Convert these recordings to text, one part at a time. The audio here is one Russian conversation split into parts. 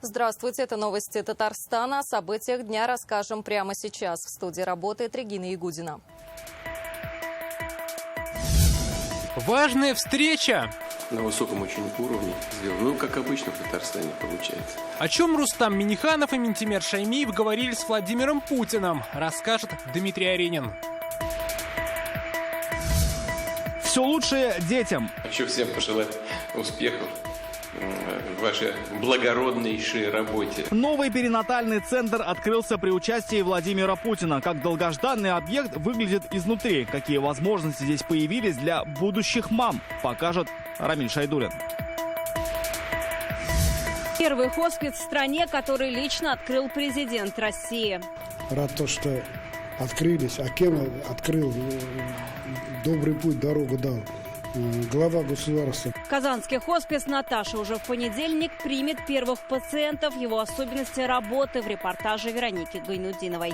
Здравствуйте, это новости Татарстана. О событиях дня расскажем прямо сейчас. В студии работает Регина Ягудина. Важная встреча. На высоком очень уровне сделано. Ну, как обычно в Татарстане получается. О чем Рустам Минниханов и Минтимер Шаймиев говорили с Владимиром Путиным, расскажет Дмитрий Аренин. Все лучшее детям. Хочу всем пожелать успехов в вашей благороднейшей работе. Новый перинатальный центр открылся при участии Владимира Путина. Как долгожданный объект выглядит изнутри. Какие возможности здесь появились для будущих мам, покажет Рамиль Шайдуллин. Первый хоспис в стране, который лично открыл президент России. Рад то, что открылись. А кем открыл? Добрый путь, дорогу дал. Глава государства. Казанский хоспис «Наташа» уже в понедельник примет первых пациентов. Его особенности работы в репортаже Вероники Гайнудиновой.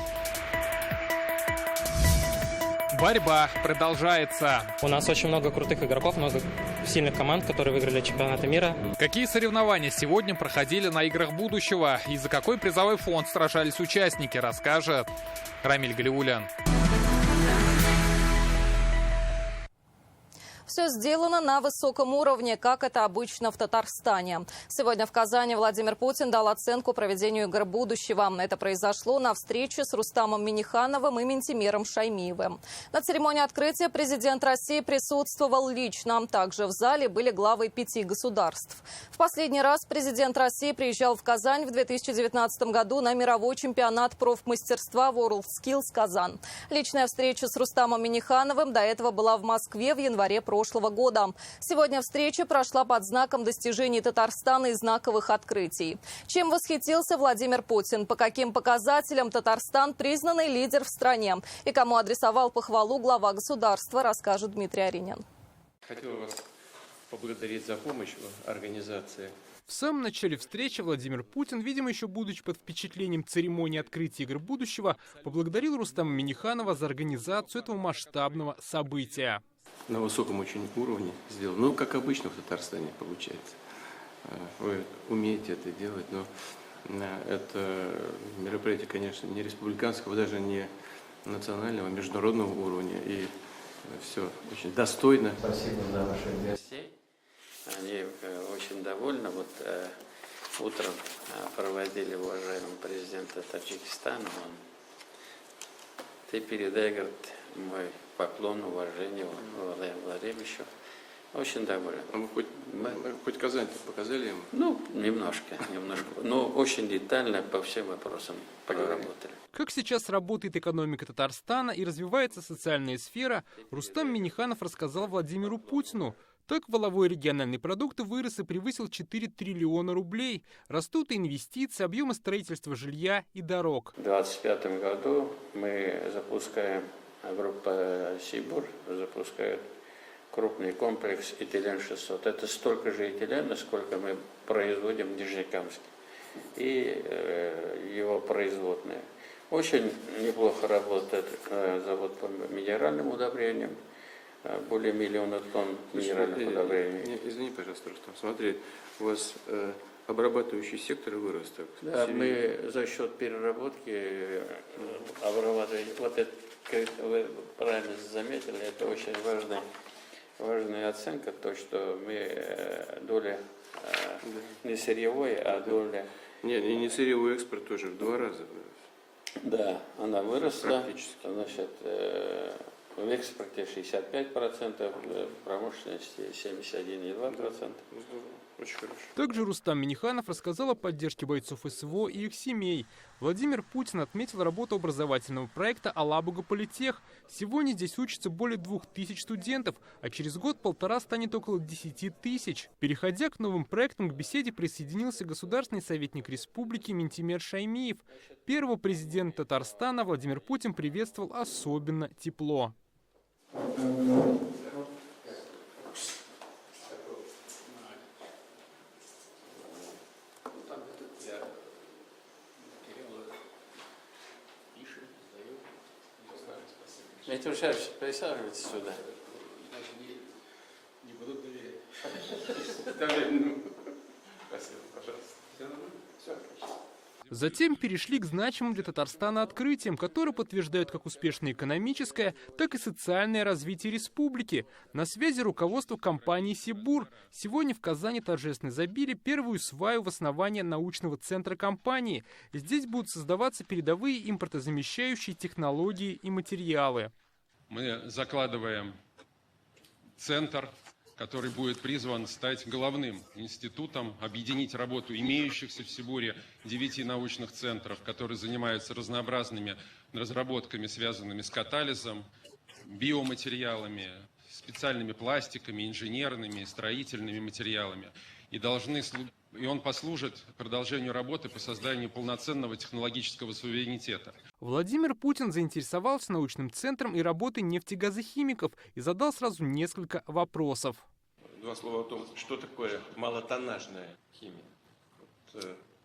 Борьба продолжается. У нас очень много крутых игроков, много сильных команд, которые выиграли чемпионаты мира. Какие соревнования сегодня проходили на играх будущего и за какой призовой фонд сражались участники, расскажет Рамиль Галиуллин. Все сделано на высоком уровне, как это обычно в Татарстане. Сегодня в Казани Владимир Путин дал оценку проведению игр будущего. Это произошло на встрече с Рустамом Миннихановым и Минтимером Шаймиевым. На церемонии открытия президент России присутствовал лично. Также в зале были главы 5 государств. В последний раз президент России приезжал в Казань в 2019 году на мировой чемпионат профмастерства WorldSkills Казан. Личная встреча с Рустамом Миннихановым до этого была в Москве в январе прошлого года. Сегодня встреча прошла под знаком достижений Татарстана и знаковых открытий. Чем восхитился Владимир Путин? По каким показателям Татарстан признанный лидер в стране? И кому адресовал похвалу глава государства, расскажет Дмитрий Аренин. Хотел вас поблагодарить за помощь в организации. В самом начале встречи Владимир Путин, видимо, еще будучи под впечатлением церемонии открытия игр будущего, поблагодарил Рустама Минниханова за организацию этого масштабного события. На высоком очень уровне сделано. Ну, как обычно в Татарстане получается. Вы умеете это делать, но это мероприятие, конечно, не республиканского, даже не национального, а международного уровня. И все очень достойно. Спасибо за ваших гостей. Они очень довольны. Вот утром проводили уважаемого президента Таджикистана. Ты передай, говорит, мой поклон, уважение Владимиру Владимировичу. Очень доволен. А мы хоть Казань-то показали ему? Ну, немножко. Но очень детально по всем вопросам проработали. Как сейчас работает экономика Татарстана и развивается социальная сфера, Рустам Минниханов рассказал Владимиру Путину. Так валовой региональный продукт вырос и превысил 4 триллиона рублей. Растут и инвестиции, объемы строительства жилья и дорог. В 2025 году мы запускаем, группа Сибур запускает крупный комплекс Этилен-600. Это столько же этилена, сколько мы производим в Нижнекамске. И его производные. Очень неплохо работает завод по минеральным удобрениям. Более 1 миллиона тонн минеральных удобрений. Извини, пожалуйста, Рустам. Смотри, у вас обрабатывающий сектор вырос так. Да, мы за счет переработки обрабатываем. Вот это, вы правильно заметили, это очень важная оценка, то, что мы доля не сырьевой, а доля... Не сырьевой экспорт тоже в 2 раза. Да, она выросла. Практически. Значит, в экспорте 65%, в промышленности 71,2%. Очень хорошо. Также Рустам Минниханов рассказал о поддержке бойцов СВО и их семей. Владимир Путин отметил работу образовательного проекта «Алабуга Политех». Сегодня здесь учатся более 2000 студентов, а через год-полтора станет около 10 тысяч. Переходя к новым проектам, к беседе присоединился государственный советник республики Минтимер Шаймиев. Первого президента Татарстана Владимир Путин приветствовал особенно тепло. Дмитрий Ильич, присаживайтесь сюда. Не будут доверять. Спасибо, пожалуйста. Все нормально? Все. Затем перешли к значимым для Татарстана открытиям, которые подтверждают как успешное экономическое, так и социальное развитие республики. На связи руководство компании «Сибур». Сегодня в Казани торжественно забили первую сваю в основание научного центра компании. Здесь будут создаваться передовые импортозамещающие технологии и материалы. Мы закладываем центр, который будет призван стать головным институтом, объединить работу имеющихся в Сибуре 9 научных центров, которые занимаются разнообразными разработками, связанными с катализом, биоматериалами, специальными пластиками, инженерными, строительными материалами. И он послужит продолжению работы по созданию полноценного технологического суверенитета. Владимир Путин заинтересовался научным центром и работой нефтегазохимиков и задал сразу несколько вопросов. Два слова о том, что такое малотоннажная химия.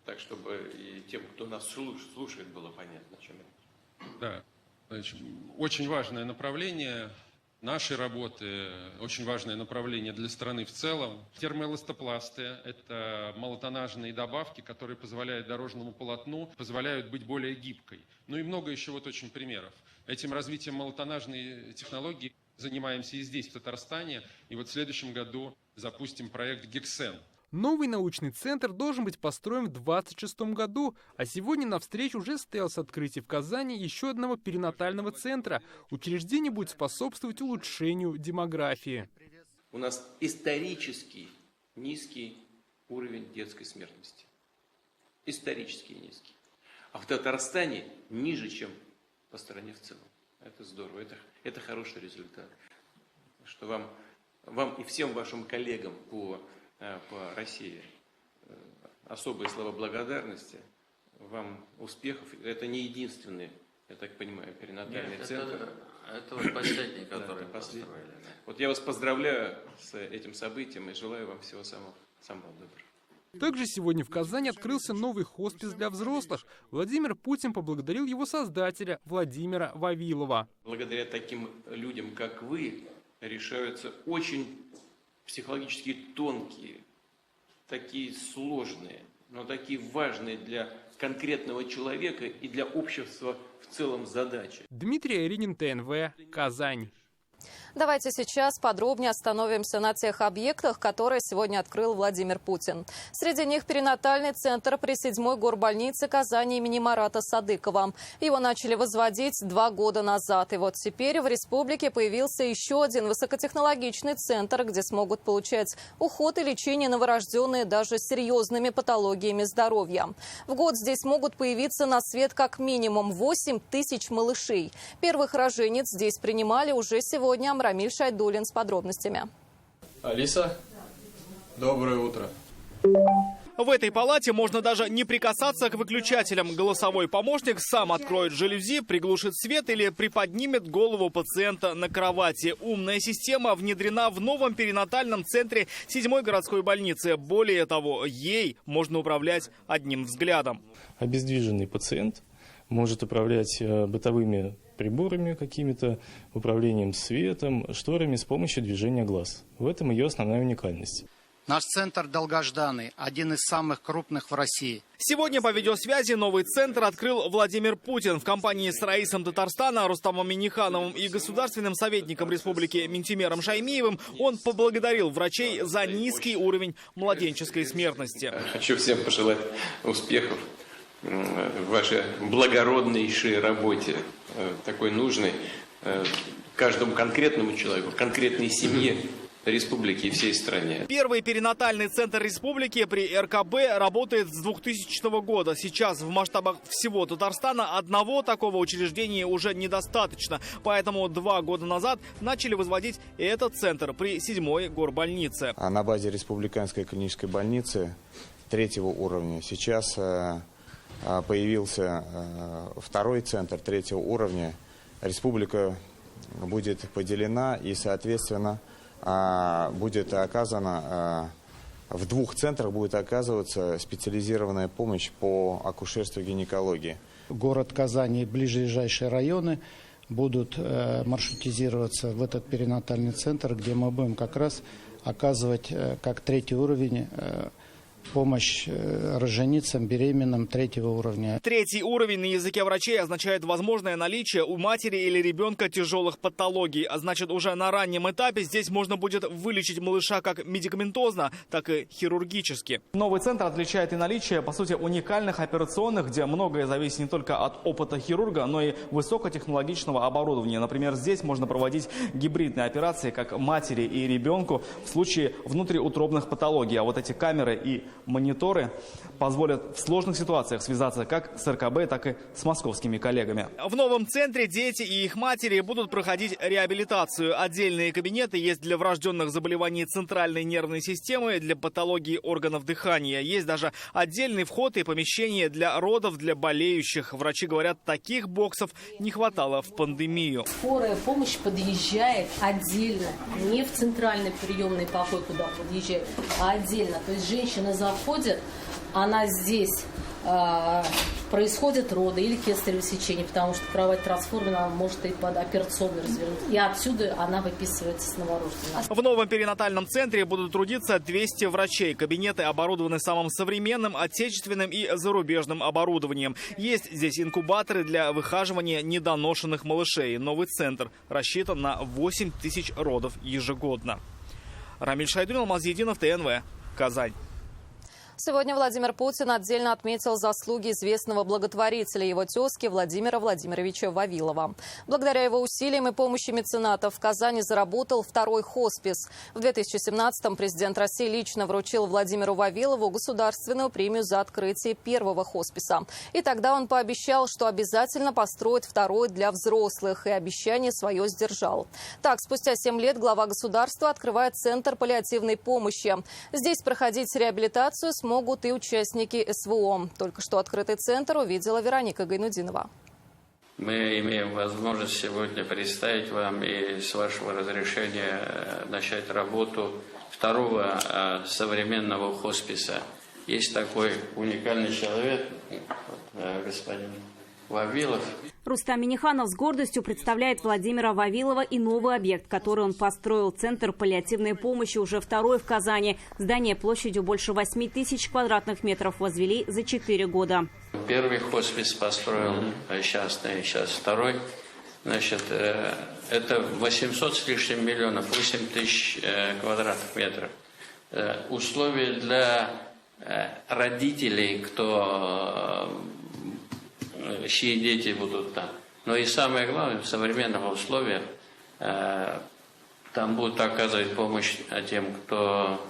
Так, чтобы и тем, кто нас слушает, было понятно, чем это. Да, значит, очень важное направление нашей работы, очень важное направление для страны в целом. Термоэластопласты – это малотоннажные добавки, которые позволяют дорожному полотну, позволяют быть более гибкой. Ну и много еще вот очень примеров. Этим развитием малотонажной технологии занимаемся и здесь, в Татарстане. И вот в следующем году запустим проект «Гексен». Новый научный центр должен быть построен в 2026 году, а сегодня на встрече уже состоялось открытие в Казани еще одного перинатального центра. Учреждение будет способствовать улучшению демографии. У нас исторически низкий уровень детской смертности. Исторически низкий. А в Татарстане ниже, чем по стране в целом. Это здорово, это хороший результат. Что вам и всем вашим коллегам по России особые слова благодарности, вам успехов. Это не единственный, я так понимаю, перинатальный центр. Это вот последний, который построили. Вот я вас поздравляю с этим событием и желаю вам всего самого доброго. Также сегодня в Казани открылся новый хоспис для взрослых. Владимир Путин поблагодарил его создателя Владимира Вавилова. Благодаря таким людям, как вы, решаются очень психологически тонкие, такие сложные, но такие важные для конкретного человека и для общества в целом задачи. Дмитрий Аринин, ТНВ, Казань. Давайте сейчас подробнее остановимся на тех объектах, которые сегодня открыл Владимир Путин. Среди них перинатальный центр при 7-й горбольнице Казани имени Марата Садыкова. Его начали возводить 2 года назад. И вот теперь в республике появился еще один высокотехнологичный центр, где смогут получать уход и лечение новорожденные даже с серьезными патологиями здоровья. В год здесь могут появиться на свет как минимум 8 тысяч малышей. Первых роженец здесь принимали уже сегодня. Рамиль Шайдуллин с подробностями. Алиса, доброе утро. В этой палате можно даже не прикасаться к выключателям. Голосовой помощник сам откроет жалюзи, приглушит свет или приподнимет голову пациента на кровати. Умная система внедрена в новом перинатальном центре 7-й городской больницы. Более того, ей можно управлять одним взглядом. Обездвиженный пациент может управлять бытовыми приборами какими-то, управлением светом, шторами с помощью движения глаз. В этом ее основная уникальность. Наш центр долгожданный, один из самых крупных в России. Сегодня по видеосвязи новый центр открыл Владимир Путин. В компании с раисом Татарстана Рустамом Миннихановым и государственным советником республики Минтимером Шаймиевым он поблагодарил врачей за низкий уровень младенческой смертности. Хочу всем пожелать успехов в вашей благороднейшей работе, такой нужной каждому конкретному человеку, конкретной семье, республики и всей стране. Первый перинатальный центр республики при РКБ работает с 2000 года. Сейчас в масштабах всего Татарстана одного такого учреждения уже недостаточно. Поэтому 2 года назад начали возводить этот центр при 7-й горбольнице. А на базе республиканской клинической больницы 3-го уровня сейчас появился 2-й центр 3-го уровня. Республика будет поделена и, соответственно, будет оказана, в 2 центрах будет оказываться специализированная помощь по акушерству и гинекологии. Город Казань и ближайшие районы будут маршрутизироваться в этот перинатальный центр, где мы будем как раз оказывать как 3-й уровень помощь роженицам, беременным 3-го уровня. 3-й уровень на языке врачей означает возможное наличие у матери или ребенка тяжелых патологий. А значит, уже на раннем этапе здесь можно будет вылечить малыша как медикаментозно, так и хирургически. Новый центр отличает и наличие, по сути, уникальных операционных, где многое зависит не только от опыта хирурга, но и высокотехнологичного оборудования. Например, здесь можно проводить гибридные операции как матери и ребенку в случае внутриутробных патологий. А вот эти камеры и мониторы позволят в сложных ситуациях связаться как с РКБ, так и с московскими коллегами. В новом центре дети и их матери будут проходить реабилитацию. Отдельные кабинеты есть для врожденных заболеваний центральной нервной системы, для патологии органов дыхания. Есть даже отдельный вход и помещение для родов для болеющих. Врачи говорят, таких боксов не хватало в пандемию. Скорая помощь подъезжает отдельно, не в центральный приемный покой, куда подъезжает, а отдельно. То есть женщина заходит, она здесь, происходят роды или кесарево сечение, потому что кровать трансформена, может и под операционный развернуть. И отсюда она выписывается с новорожденным. В новом перинатальном центре будут трудиться 200 врачей. Кабинеты оборудованы самым современным, отечественным и зарубежным оборудованием. Есть здесь инкубаторы для выхаживания недоношенных малышей. Новый центр рассчитан на 8 тысяч родов ежегодно. Рамиль Шайдулин, Алмаз-Единов, ТНВ, Казань. Сегодня Владимир Путин отдельно отметил заслуги известного благотворителя, его тезки Владимира Владимировича Вавилова. Благодаря его усилиям и помощи меценатов в Казани заработал 2-й хоспис. В 2017-м президент России лично вручил Владимиру Вавилову государственную премию за открытие 1-го хосписа. И тогда он пообещал, что обязательно построит 2-й для взрослых, и обещание свое сдержал. Так, спустя 7 лет глава государства открывает Центр паллиативной помощи. Здесь проходить реабилитацию могут и участники СВО. Только что открытый центр увидела Вероника Гайнудинова. Мы имеем возможность сегодня представить вам и с вашего разрешения начать работу 2-го современного хосписа. Есть такой уникальный человек, господин Вавилов. Рустам Минниханов с гордостью представляет Владимира Вавилова и новый объект, который он построил. Центр паллиативной помощи, уже 2-й в Казани. Здание площадью больше 8 тысяч квадратных метров возвели за 4 года. 1-й хоспис построил частный, сейчас 2-й. Значит, это 800 с лишним миллионов, 8 тысяч квадратных метров. Условия для родителей, чьи дети будут там. Но и самое главное, в современных условиях там будут оказывать помощь тем, кто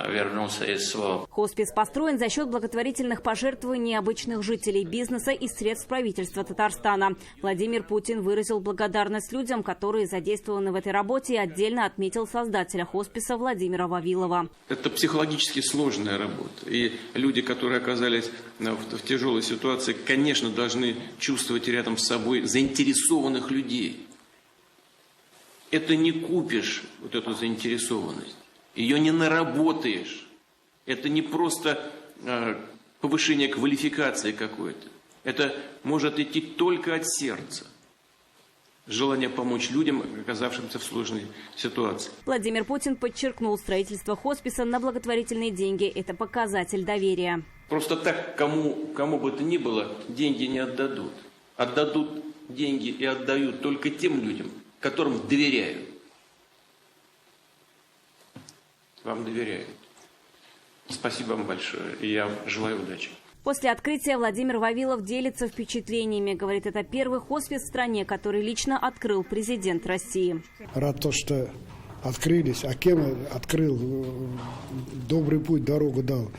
вернулся из СВО. Хоспис построен за счет благотворительных пожертвований обычных жителей, бизнеса и средств правительства Татарстана. Владимир Путин выразил благодарность людям, которые задействованы в этой работе, и отдельно отметил создателя хосписа Владимира Вавилова. Это психологически сложная работа. И люди, которые оказались в тяжелой ситуации, конечно, должны чувствовать рядом с собой заинтересованных людей. Это не купишь, вот эту заинтересованность. Ее не наработаешь. Это не просто повышение квалификации какой-то. Это может идти только от сердца. Желание помочь людям, оказавшимся в сложной ситуации. Владимир Путин подчеркнул, строительство хосписа на благотворительные деньги – это показатель доверия. Просто так кому бы то ни было деньги не отдадут. Отдадут деньги и отдают только тем людям, которым доверяют. Вам доверяют. Спасибо вам большое, и я желаю удачи. После открытия Владимир Вавилов делится впечатлениями. Говорит, это 1-й хоспис в стране, который лично открыл президент России. Рад то, что открылись. А кем открыл? Добрый путь, дорогу дал.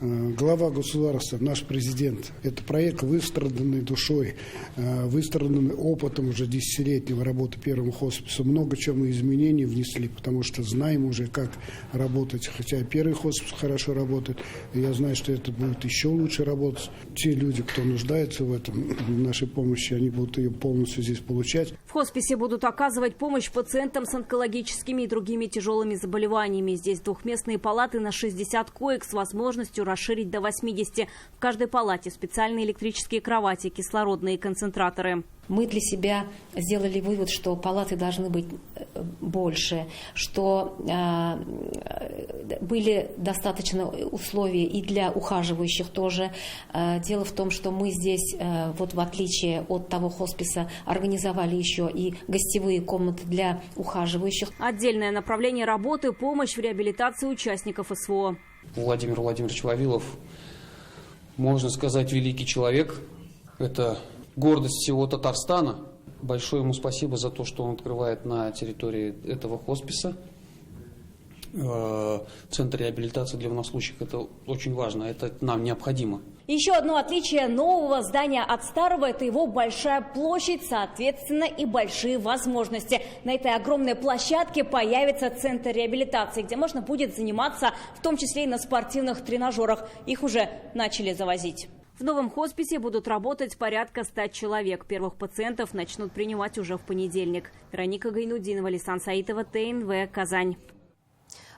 Глава государства, наш президент. Это проект, выстраданный душой, выстраданный опытом уже 10-летнего работы 1-го хосписа. Много чего мы изменений внесли, потому что знаем уже, как работать. Хотя 1-й хоспис хорошо работает, я знаю, что это будет еще лучше работать. Те люди, кто нуждается в этом, в нашей помощи, они будут ее полностью здесь получать. В хосписе будут оказывать помощь пациентам с онкологическими и другими тяжелыми заболеваниями. Здесь двухместные палаты на 60 коек с возможностью расширить до 80. В каждой палате специальные электрические кровати, кислородные концентраторы. Мы для себя сделали вывод, что палаты должны быть больше, что были достаточно условий и для ухаживающих тоже. Дело в том, что мы здесь, вот в отличие от того хосписа, организовали еще и гостевые комнаты для ухаживающих. Отдельное направление работы – помощь в реабилитации участников СВО. Владимир Владимирович Вавилов, можно сказать, великий человек. Это гордость всего Татарстана. Большое ему спасибо за то, что он открывает на территории этого хосписа центр реабилитации для военнослужащих. Это очень важно, это нам необходимо. Еще одно отличие нового здания от старого – это его большая площадь, соответственно, и большие возможности. На этой огромной площадке появится центр реабилитации, где можно будет заниматься, в том числе и на спортивных тренажерах. Их уже начали завозить. В новом хосписе будут работать порядка 100 человек. Первых пациентов начнут принимать уже в понедельник. Вероника Гайнудинова, Лисан Саитова, ТНВ, Казань.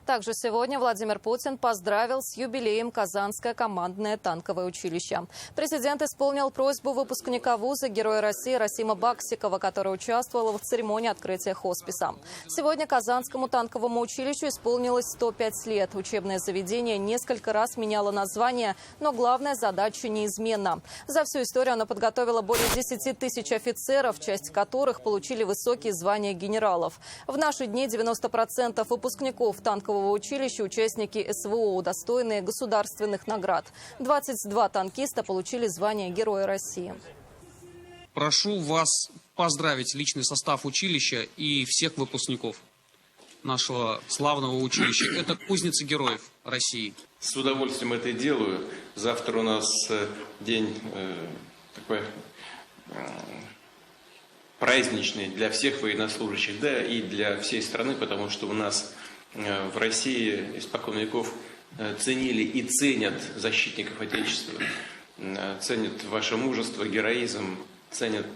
Также сегодня Владимир Путин поздравил с юбилеем Казанское командное танковое училище. Президент исполнил просьбу выпускника вуза Героя России Расима Баксикова, который участвовал в церемонии открытия хосписа. Сегодня Казанскому танковому училищу исполнилось 105 лет. Учебное заведение несколько раз меняло название, но главная задача неизменна. За всю историю оно подготовило более 10 тысяч офицеров, часть которых получили высокие звания генералов. В наши дни 90% выпускников танкового училища – участники СВО, удостоенные государственных наград. 22 танкиста получили звание Героя России. Прошу вас поздравить личный состав училища и всех выпускников нашего славного училища. Это кузницы героев России. С удовольствием это делаю. Завтра у нас день такой праздничный для всех военнослужащих, да и для всей страны, потому что у нас в России испокон веков ценили и ценят защитников Отечества, ценят ваше мужество, героизм, ценят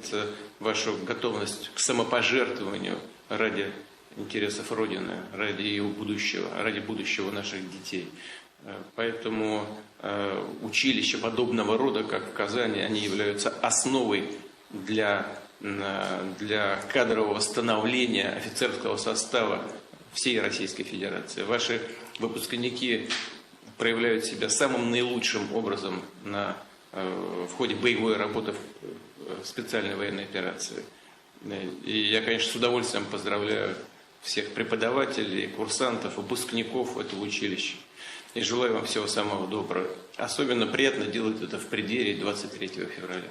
вашу готовность к самопожертвованию ради интересов Родины, ради ее будущего, ради будущего наших детей. Поэтому училища подобного рода, как в Казани, они являются основой для кадрового становления офицерского состава всей Российской Федерации. Ваши выпускники проявляют себя самым наилучшим образом в ходе боевой работы в специальной военной операции. И я, конечно, с удовольствием поздравляю всех преподавателей, курсантов, выпускников этого училища. И желаю вам всего самого доброго. Особенно приятно делать это в преддверии 23 февраля.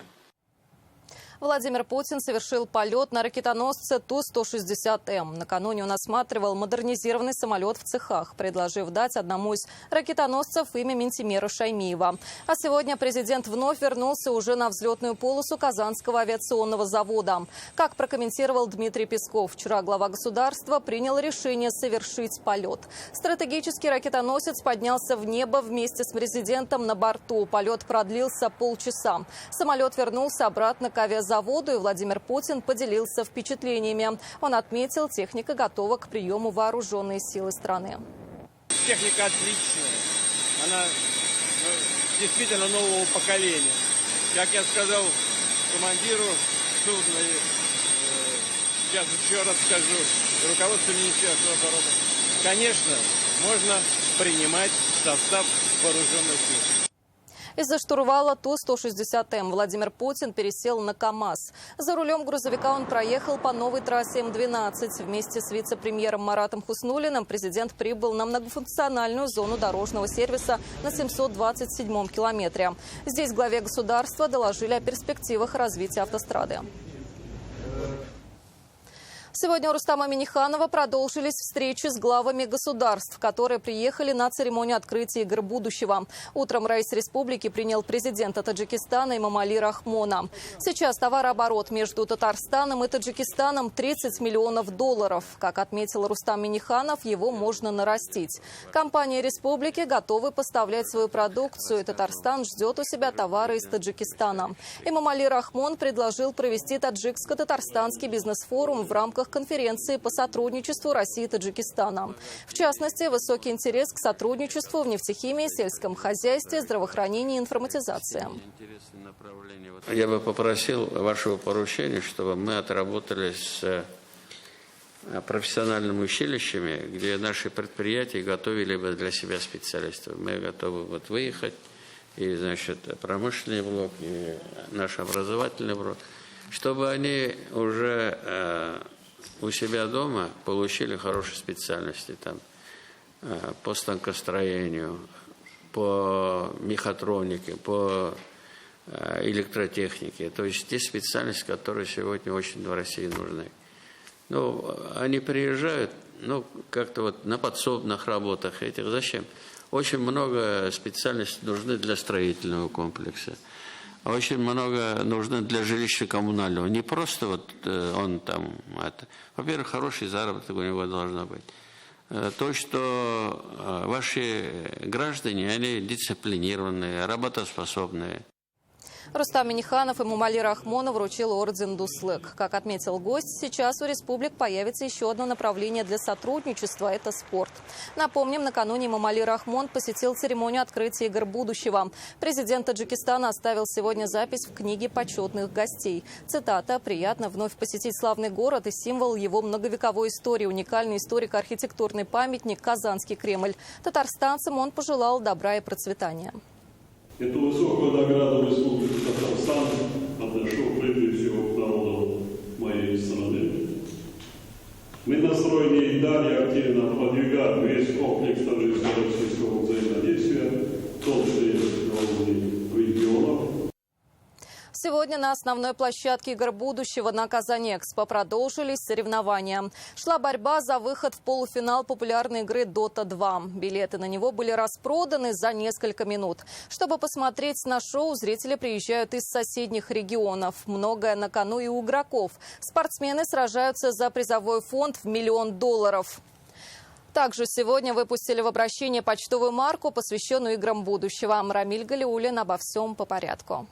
Владимир Путин совершил полет на ракетоносце Ту-160М. Накануне он осматривал модернизированный самолет в цехах, предложив дать одному из ракетоносцев имя Минтимера Шаймиева. А сегодня президент вновь вернулся уже на взлетную полосу Казанского авиационного завода. Как прокомментировал Дмитрий Песков, вчера глава государства принял решение совершить полет. Стратегический ракетоносец поднялся в небо вместе с президентом на борту. Полет продлился полчаса. Самолет вернулся обратно к авиазаводу, и Владимир Путин поделился впечатлениями. Он отметил, техника готова к приему вооруженные силы страны. Техника отличная. Она действительно нового поколения. Как я сказал командиру судна, сейчас еще раз скажу, руководству Министерства обороны, конечно, можно принимать в состав вооруженных сил. Из-за штурвала Ту-160М Владимир Путин пересел на КАМАЗ. За рулем грузовика он проехал по новой трассе М-12. Вместе с вице-премьером Маратом Хуснуллиным президент прибыл на многофункциональную зону дорожного сервиса на 727-м километре. Здесь главе государства доложили о перспективах развития автострады. Сегодня у Рустама Минниханова продолжились встречи с главами государств, которые приехали на церемонию открытия игр будущего. Утром Раис Республики принял президента Таджикистана Эмомали Рахмона. Сейчас товарооборот между Татарстаном и Таджикистаном 30 миллионов долларов. Как отметил Рустам Минниханов, его можно нарастить. Компании республики готовы поставлять свою продукцию, и Татарстан ждет у себя товары из Таджикистана. Эмомали Рахмон предложил провести таджикско-татарстанский бизнес-форум в рамках рамках конференции по сотрудничеству России и Таджикистана. В частности, высокий интерес к сотрудничеству в нефтехимии, сельском хозяйстве, здравоохранении и информатизации. Я бы попросил вашего поручения, чтобы мы отработали с профессиональными училищами, где наши предприятия готовили бы для себя специалистов. Мы готовы выехать, и, значит, промышленный блок, и наш образовательный блок, чтобы они уже у себя дома получили хорошие специальности там, по станкостроению, по мехатронике, по электротехнике. То есть те специальности, которые сегодня очень в России нужны. Ну, они приезжают, как-то на подсобных работах этих. Зачем? Очень много специальностей нужны для строительного комплекса. Очень много нужно для жилищно-коммунального. Не просто он там... Во-первых, хороший заработок у него должно быть. То, что ваши граждане, они дисциплинированные, работоспособные. Рустам Минниханов и Эмомали Рахмон вручил орден Дуслык. Как отметил гость, сейчас у республик появится еще одно направление для сотрудничества – это спорт. Напомним, накануне Эмомали Рахмон посетил церемонию открытия игр будущего. Президент Таджикистана оставил сегодня запись в книге почетных гостей. Цитата: «Приятно вновь посетить славный город и символ его многовековой истории, уникальный историко-архитектурный памятник Казанский Кремль». Татарстанцам он пожелал добра и процветания. Эту высокую награду Республики Татарстан отношу прежде всего к народу моей страны. Мы настроены и далее активно продвигать весь комплекс торжественно-российского взаимодействия, в том числе на уровне регионов. Сегодня на основной площадке игр будущего на Казанэкспо продолжились соревнования. Шла борьба за выход в полуфинал популярной игры Dota 2. Билеты на него были распроданы за несколько минут. Чтобы посмотреть на шоу, зрители приезжают из соседних регионов. Многое на кону и у игроков. Спортсмены сражаются за призовой фонд в $1 миллион. Также сегодня выпустили в обращение почтовую марку, посвященную играм будущего. Рамиль Галиуллин обо всем по порядку.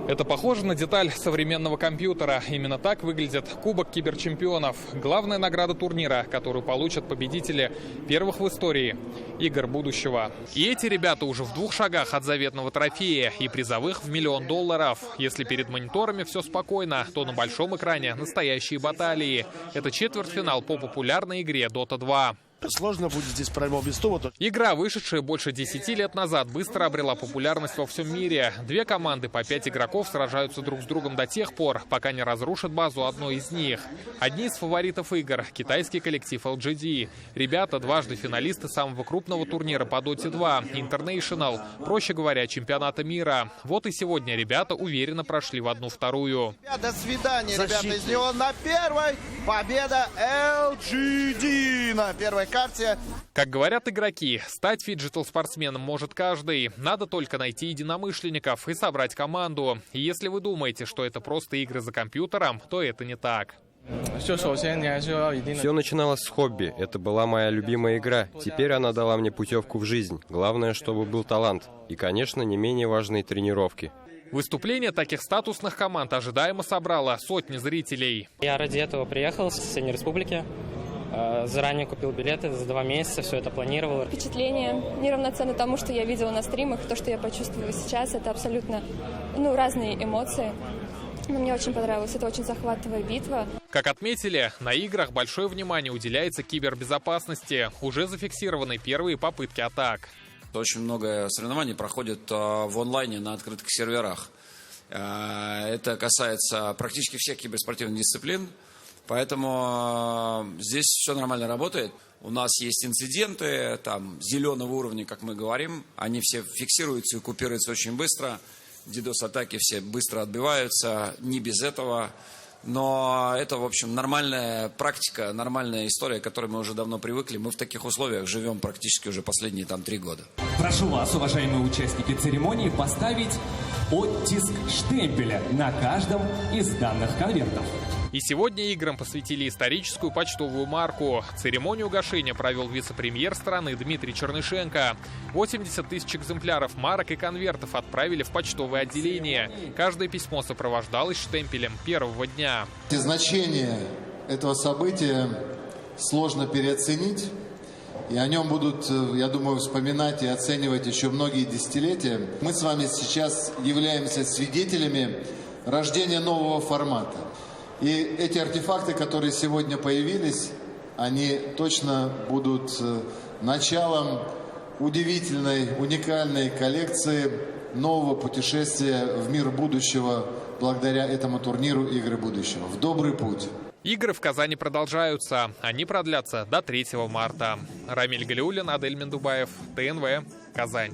Это похоже на деталь современного компьютера. Именно так выглядит Кубок киберчемпионов. Главная награда турнира, которую получат победители первых в истории игр будущего. И эти ребята уже в 2 шагах от заветного трофея и призовых в $1 миллион. Если перед мониторами все спокойно, то на большом экране настоящие баталии. Это четвертьфинал по популярной игре Dota 2. Сложно будет здесь проймать без того. Игра, вышедшая больше 10 лет назад, быстро обрела популярность во всем мире. 2 команды по 5 игроков сражаются друг с другом до тех пор, пока не разрушат базу одной из них. Одни из фаворитов игр – китайский коллектив LGD. Ребята дважды финалисты самого крупного турнира по Dota 2 – International, проще говоря, чемпионата мира. Вот и сегодня ребята уверенно прошли в 1/2. До свидания, ребята. Из него на первой победа LGD на первой карте. Как говорят игроки, стать фиджитал-спортсменом может каждый. Надо только найти единомышленников и собрать команду. И если вы думаете, что это просто игры за компьютером, то это не так. Все начиналось с хобби. Это была моя любимая игра. Теперь она дала мне путевку в жизнь. Главное, чтобы был талант. И, конечно, не менее важные тренировки. Выступление таких статусных команд ожидаемо собрало сотни зрителей. Я ради этого приехал с соседней республики. Заранее купил билеты, за 2 месяца все это планировал. Впечатление неравноценно тому, что я видела на стримах. То, что я почувствовала сейчас, это абсолютно разные эмоции. Но мне очень понравилось. Это очень захватывая битва. Как отметили, на играх большое внимание уделяется кибербезопасности. Уже зафиксированы первые попытки атак. Очень много соревнований проходит в онлайне на открытых серверах. Это касается практически всех киберспортивных дисциплин. Поэтому здесь все нормально работает. У нас есть инциденты там зеленого уровня, как мы говорим. Они все фиксируются и купируются очень быстро. DDoS-атаки все быстро отбиваются. Не без этого. Но это, в общем, нормальная практика, нормальная история, к которой мы уже давно привыкли. Мы в таких условиях живем практически уже последние 3 года. Прошу вас, уважаемые участники церемонии, поставить оттиск штемпеля на каждом из данных конвертов. И сегодня играм посвятили историческую почтовую марку. Церемонию гашения провел вице-премьер страны Дмитрий Чернышенко. 80 тысяч экземпляров марок и конвертов отправили в почтовое отделение. Каждое письмо сопровождалось штемпелем первого дня. Значение этого события сложно переоценить. И о нем будут, я думаю, вспоминать и оценивать еще многие десятилетия. Мы с вами сейчас являемся свидетелями рождения нового формата. И эти артефакты, которые сегодня появились, они точно будут началом удивительной, уникальной коллекции нового путешествия в мир будущего благодаря этому турниру «Игры будущего». В добрый путь! Игры в Казани продолжаются. Они продлятся до 3 марта. Рамиль Галиуллин, Адель Мендубаев, ТНВ, Казань.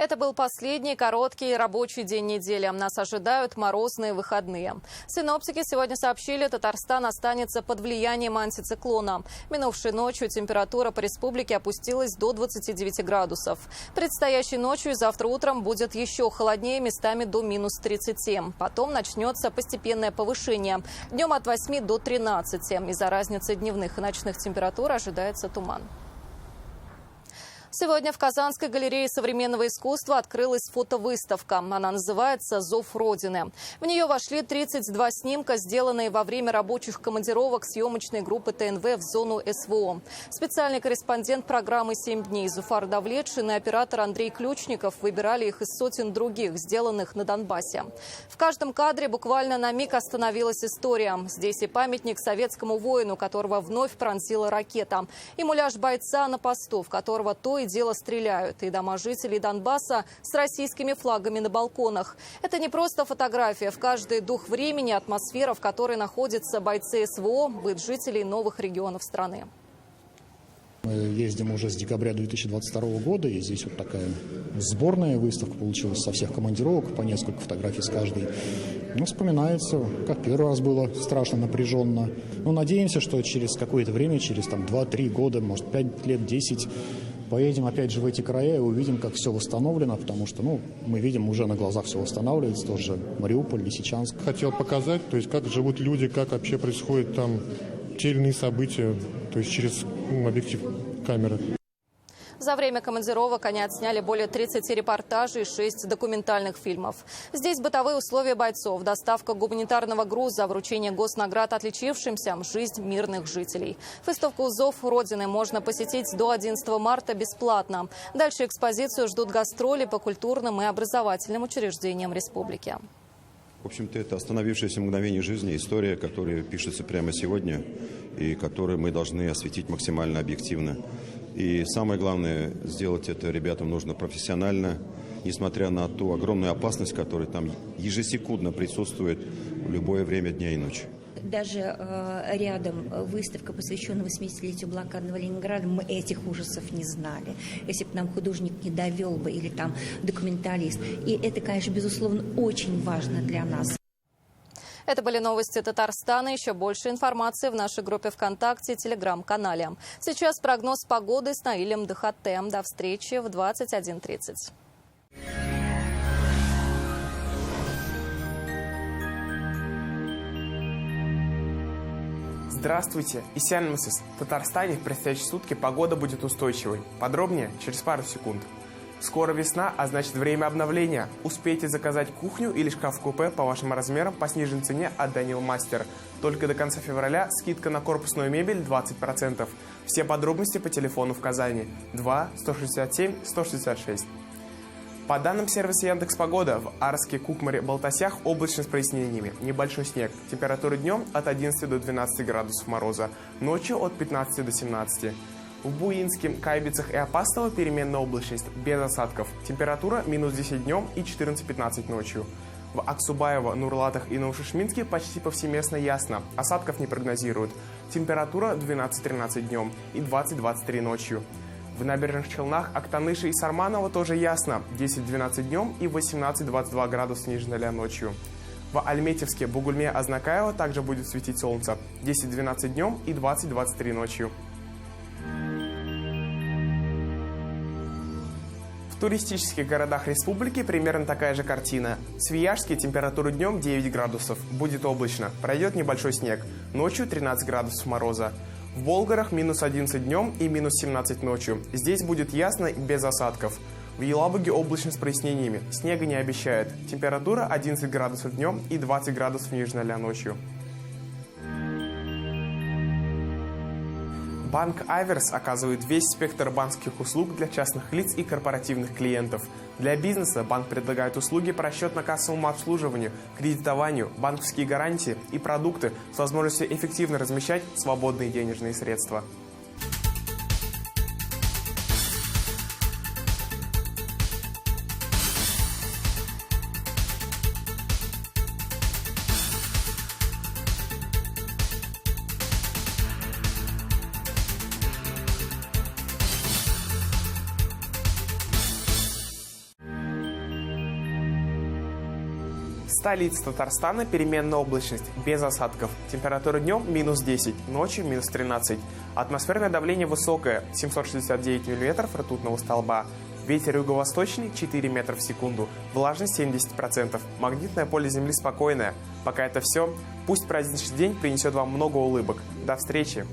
Это был последний короткий рабочий день недели. Нас ожидают морозные выходные. Синоптики сегодня сообщили, Татарстан останется под влиянием антициклона. Минувшей ночью температура по республике опустилась до 29 градусов. Предстоящей ночью и завтра утром будет еще холоднее, местами до минус 30. Потом начнется постепенное повышение. Днем от 8 до 13. Из-за разницы дневных и ночных температур ожидается туман. Сегодня в Казанской галерее современного искусства открылась фотовыставка. Она называется «Зов Родины». В нее вошли 32 снимка, сделанные во время рабочих командировок съемочной группы ТНВ в зону СВО. Специальный корреспондент программы «7 дней» Зуфар Давлетшин и оператор Андрей Ключников выбирали их из сотен других, сделанных на Донбассе. В каждом кадре буквально на миг остановилась история. Здесь и памятник советскому воину, которого вновь пронзила ракета, и муляж бойца на посту, в которого то и дело стреляют, и дома жителей Донбасса с российскими флагами на балконах. Это не просто фотография. В каждый дух времени атмосфера, в которой находятся бойцы СВО, быт жителей новых регионов страны. Мы ездим уже с декабря 2022 года, и здесь вот такая сборная выставка получилась со всех командировок, по несколько фотографий с каждой. Ну, вспоминается, как первый раз было страшно напряженно. Но надеемся, что через какое-то время, через 2-3 года, может 5 лет, 10, поедем опять же в эти края и увидим, как все восстановлено, потому что, мы видим, уже на глазах все восстанавливается, тоже Мариуполь, Лисичанск. Хотел показать, то есть, как живут люди, как вообще происходят там те или иные события, то есть через объектив камеры. За время командировок они отсняли более 30 репортажей и 6 документальных фильмов. Здесь бытовые условия бойцов, доставка гуманитарного груза, вручение госнаград отличившимся, жизнь мирных жителей. Выставку «Зов Родины» можно посетить до 11 марта бесплатно. Дальше экспозицию ждут гастроли по культурным и образовательным учреждениям республики. В общем-то, это остановившееся мгновение жизни, история, которая пишется прямо сегодня и которую мы должны осветить максимально объективно. И самое главное, сделать это ребятам нужно профессионально, несмотря на ту огромную опасность, которая там ежесекундно присутствует в любое время дня и ночи. Даже рядом выставка, посвященная 80-летию блокадного Ленинграда, мы этих ужасов не знали. Если бы нам художник не довел бы, или там документалист. И это, конечно, безусловно, очень важно для нас. Это были новости Татарстана. Еще больше информации в нашей группе ВКонтакте и Телеграм-канале. Сейчас прогноз погоды с Наилем Дахатем. До встречи в 21:30. Здравствуйте, Исян Мсис. В Татарстане в предстоящие сутки погода будет устойчивой. Подробнее через пару секунд. Скоро весна, а значит время обновления. Успейте заказать кухню или шкаф-купе по вашим размерам по сниженной цене от Daniel Master. Только до конца февраля скидка на корпусную мебель 20%. Все подробности по телефону в Казани 2 167 166. По данным сервиса Яндекс.Погода, в Арске, Кукмаре, Балтасях облачно с прояснениями. Небольшой снег. Температура днем от 11 до 12 градусов мороза. Ночью от 15 до 17. В Буинске, Кайбицах и Апастово переменная облачность, без осадков. Температура минус 10 днем и 14-15 ночью. В Аксубаево, Нурлатах и Новошишминске почти повсеместно ясно. Осадков не прогнозируют. Температура 12-13 днем и 20-23 ночью. В Набережных Челнах, Актаныше и Сарманово тоже ясно. 10-12 днем и 18-22 градуса ниже 0 ночью. В Альметьевске, Бугульме, Азнакаево также будет светить солнце. 10-12 днем и 20-23 ночью. В туристических городах республики примерно такая же картина. В Свияжске температура днем 9 градусов. Будет облачно. Пройдет небольшой снег. Ночью 13 градусов мороза. В Болгарах минус 11 днем и минус 17 ночью. Здесь будет ясно и без осадков. В Елабуге облачно с прояснениями. Снега не обещает. Температура 11 градусов днем и 20 градусов ниже 0 ночью. Банк Аверс оказывает весь спектр банковских услуг для частных лиц и корпоративных клиентов. Для бизнеса банк предлагает услуги по расчетно-кассовому обслуживанию, кредитованию, банковские гарантии и продукты с возможностью эффективно размещать свободные денежные средства. Столица Татарстана, переменная облачность, без осадков. Температура днем минус 10, ночью минус 13. Атмосферное давление высокое, 769 миллиметров ртутного столба. Ветер юго-восточный 4 метра в секунду, влажность 70%. Магнитное поле Земли спокойное. Пока это все. Пусть праздничный день принесет вам много улыбок. До встречи!